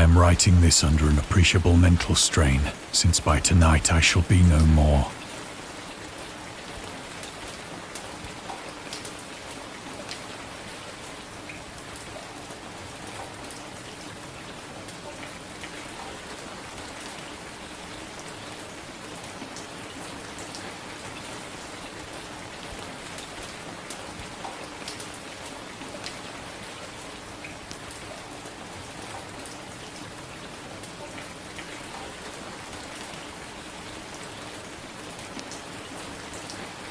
am writing this under an appreciable mental strain, since by tonight I shall be no more.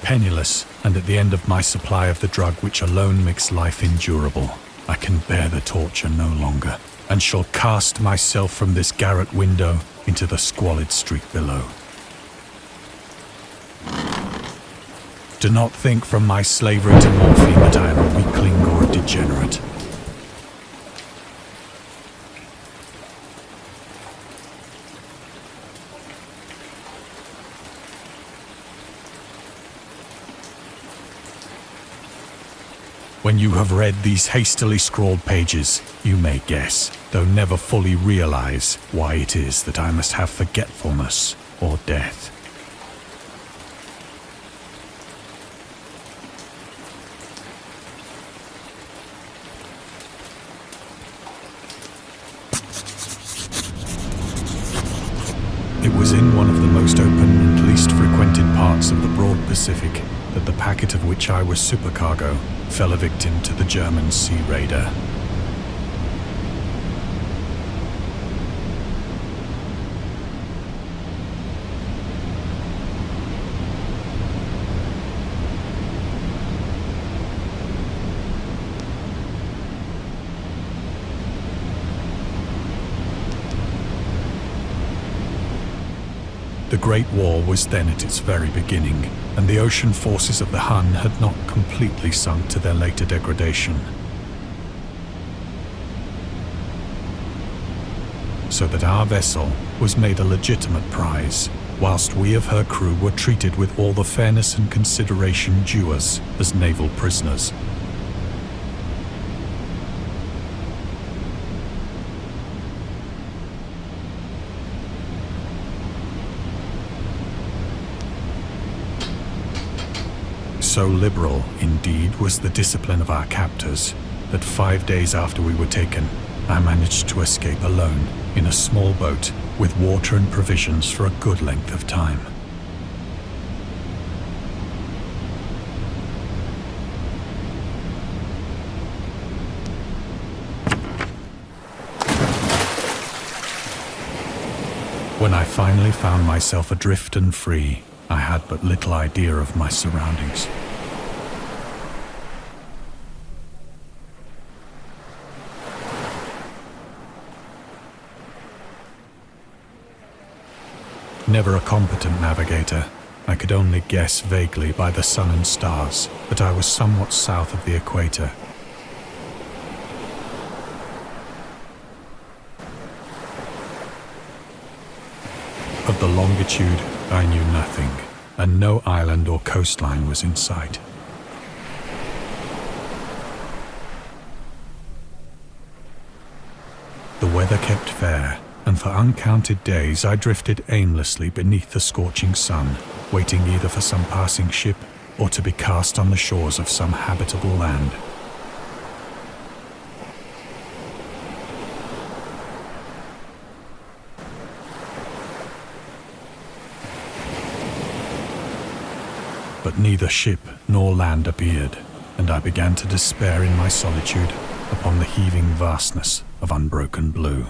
Penniless, and at the end of my supply of the drug which alone makes life endurable, I can bear the torture no longer, and shall cast myself from this garret window into the squalid street below. Do not think from my slavery to morphine that I am a weakling or a degenerate. When you have read these hastily scrawled pages, you may guess, though never fully realize, why it is that I must have forgetfulness or death. It was in one of the most open and least frequented parts of the broad Pacific that the packet of which I was supercargo fell a victim to the German sea raider. The Great War was then at its very beginning, and the ocean forces of the Hun had not completely sunk to their later degradation. So that our vessel was made a legitimate prize, whilst we of her crew were treated with all the fairness and consideration due us as naval prisoners. So liberal, indeed, was the discipline of our captors, that 5 days after we were taken, I managed to escape alone in a small boat with water and provisions for a good length of time. When I finally found myself adrift and free, I had but little idea of my surroundings. Never a competent navigator, I could only guess vaguely by the sun and stars that I was somewhat south of the equator. Of the longitude, I knew nothing, and no island or coastline was in sight. The weather kept fair, and for uncounted days I drifted aimlessly beneath the scorching sun, waiting either for some passing ship or to be cast on the shores of some habitable land. But neither ship nor land appeared, and I began to despair in my solitude upon the heaving vastness of unbroken blue.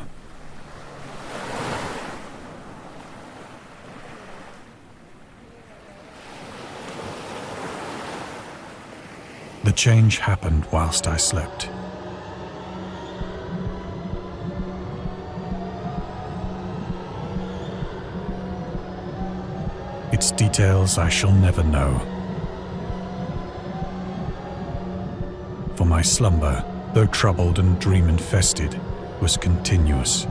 The change happened whilst I slept. Its details I shall never know. For my slumber, though troubled and dream-infested, was continuous.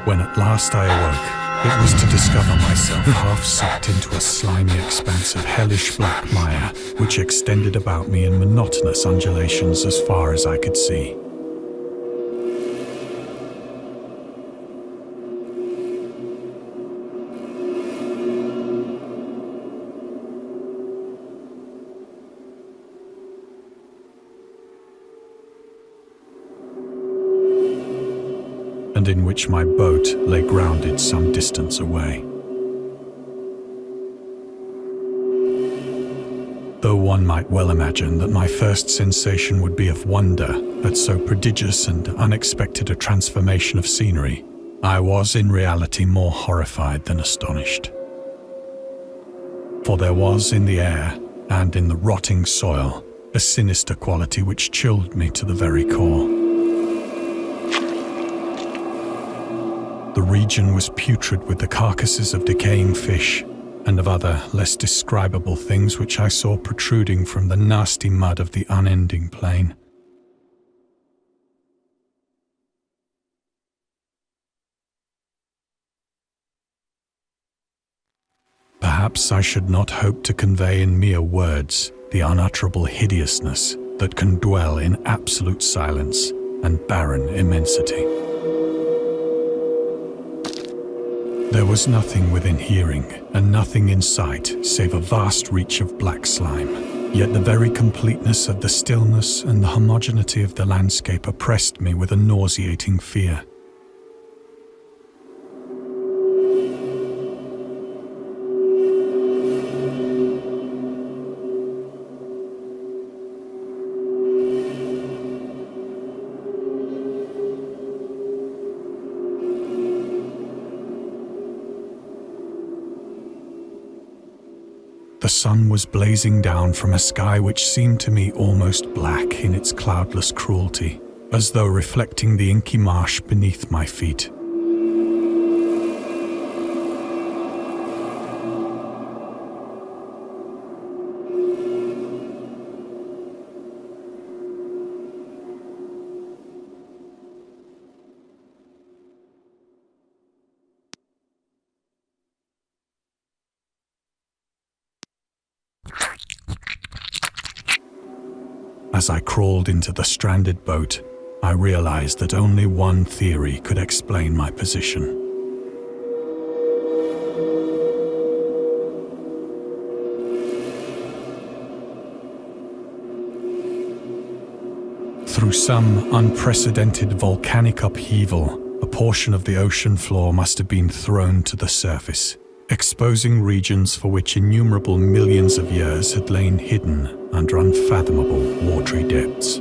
When at last I awoke, it was to discover myself half sucked into a slimy expanse of hellish black mire, which extended about me in monotonous undulations as far as I could see. and in which my boat lay grounded some distance away. Though one might well imagine that my first sensation would be of wonder at so prodigious and unexpected a transformation of scenery, I was in reality more horrified than astonished. For there was in the air and in the rotting soil a sinister quality which chilled me to the very core. The region was putrid with the carcasses of decaying fish and of other less describable things which I saw protruding from the nasty mud of the unending plain. Perhaps I should not hope to convey in mere words the unutterable hideousness that can dwell in absolute silence and barren immensity. There was nothing within hearing and nothing in sight save a vast reach of black slime, yet the very completeness of the stillness and the homogeneity of the landscape oppressed me with a nauseating fear. The sun was blazing down from a sky which seemed to me almost black in its cloudless cruelty, as though reflecting the inky marsh beneath my feet. As I crawled into the stranded boat, I realized that only one theory could explain my position. Through some unprecedented volcanic upheaval, a portion of the ocean floor must have been thrown to the surface, exposing regions for which innumerable millions of years had lain hidden under unfathomable watery depths.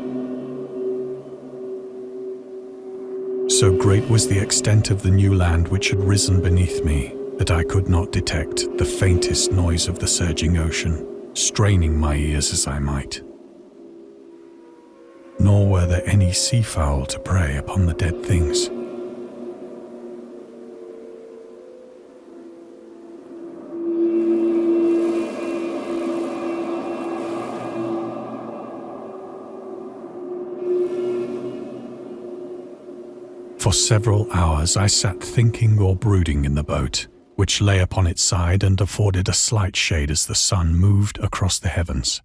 So great was the extent of the new land which had risen beneath me that I could not detect the faintest noise of the surging ocean, straining my ears as I might. Nor were there any seafowl to prey upon the dead things. For several hours I sat thinking or brooding in the boat, which lay upon its side and afforded a slight shade as the sun moved across the heavens.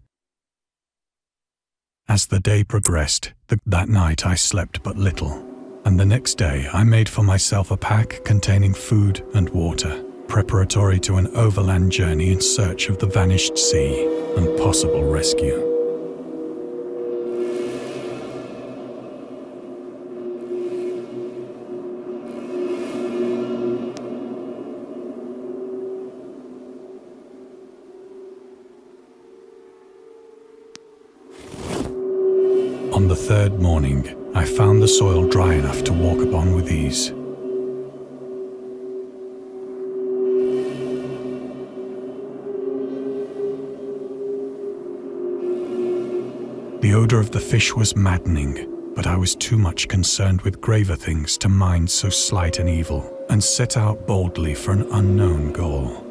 As the day progressed, that night I slept but little, and the next day I made for myself a pack containing food and water, preparatory to an overland journey in search of the vanished sea and possible rescue. On the third morning, I found the soil dry enough to walk upon with ease. The odor of the fish was maddening, but I was too much concerned with graver things to mind so slight an evil, and set out boldly for an unknown goal.